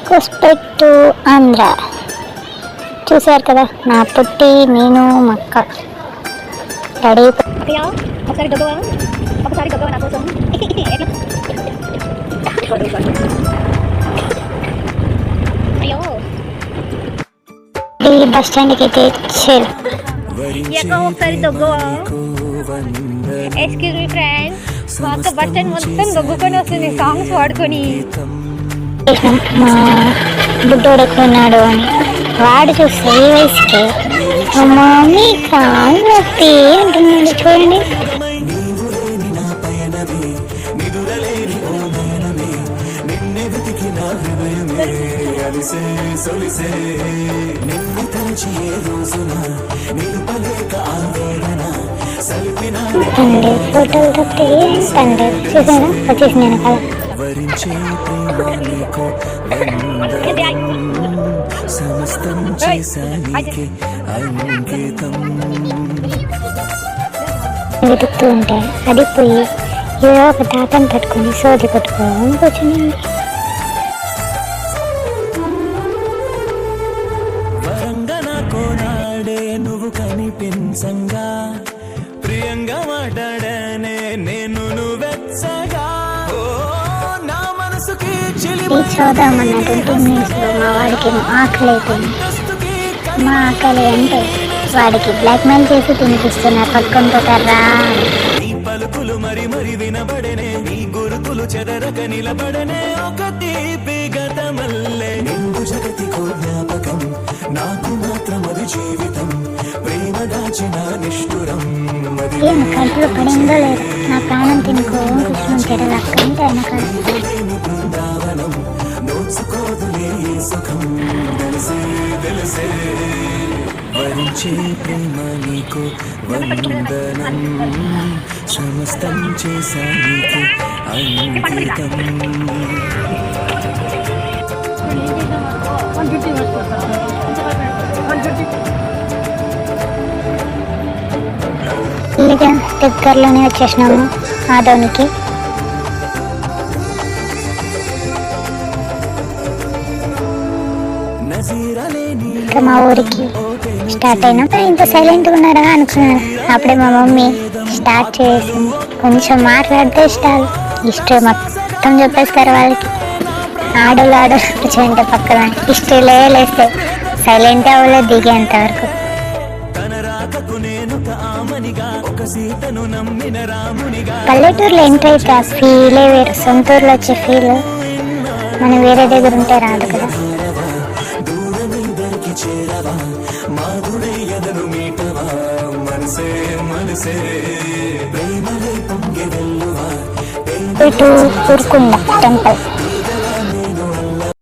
కుస్పెట్టు ఆంధ్ర. చూశారు కదా నా పుట్టి నేను మక్క రెడీ. ఒకసారి గొప్ప నా కోసం అయ్యో బస్ స్టాండ్కి అయితే వచ్చారు. ఒకసారి దొగ్గవా? ఎక్స్క్యూజ్ మీ ఫ్రెండ్, మా అక్క బస్ స్టాండ్ మొత్తం దొగ్గుకొని వస్తుంది సాంగ్స్ పాడుకొని. మా బుడ్డోడు ఎక్కడున్నాడు అని వాడు చూస్తే ఈ వయసుకే మమ్మీ కాలు నొప్పి అంటున్నాడు. చూడండి తండ్రి ఫోటోలు తప్పితే తండ్రి చూసాను వచ్చేసి నేను కదా. వెతుకుతూ ఉంటే అది పోయి ఏదో ఒక తాతను పట్టుకుని సోది పట్టుకోని కూర్చుని నువ్వు కనిపించంగా ప్రియంగా మాట్లాడనే నేను నువ్వెచ్చగా నా మనసుకి చూద్దామన్న 20 మినిట్స్లో మా వాడికి ఆకలి అయిపోయింది. మా ఆకలి అంటే వాడికి బ్లాక్ మెయిల్ చేసి తినిపిస్తున్నారు. పట్టుకొని పోతారా? నీ పలుకులు మరి మరి వినబడనే, నీ గురుతులు చెదరక నిలబడనే, ఒక తీపి గతమల్లే నిండు జగతికో జ్ఞాపకం, నాకు మాత్రం అది జీవితం, ప్రేమ దాచిన నిష్ఠురం. ఏం కడుపులో పడిందో లేదు, నా ప్రాణం తినుకో కృష్ణం చెడలక్కంటే ఆయన బృందావనం నోచుకోదులే సుఖం, తెలిసే తెలిసే వరించే ప్రేమ నీకు వందనం, సమస్తం చేశా నీకు అంకితం. దగ్గరలోనే వచ్చేసినాము ఆదోనికి. ఇంకా మా ఊరికి స్టార్ట్ అయినాం. ఇంత సైలెంట్గా ఉన్నారా అనుకున్నాను. అప్పుడే మా మమ్మీ స్టార్ట్ చేసింది. కొంచెం మాట్లాడితే హిస్టరీ మొత్తం చెప్పేస్తారు వాళ్ళకి. ఆడోళ్ళు కూర్చోంటే పక్కన హిస్టరీలే లేస్తే సైలెంట్ అవ్వలేదు దిగేంత వరకు. పల్లెటూరులో ఎంటర్ అయితే ఆ ఫీలే వేరు. సొంత ఊర్లో వచ్చే ఫీల్ మనం వేరే దగ్గర ఉంటే రాదు కదా. ఇటు ఊరుకుండ టెంపుల్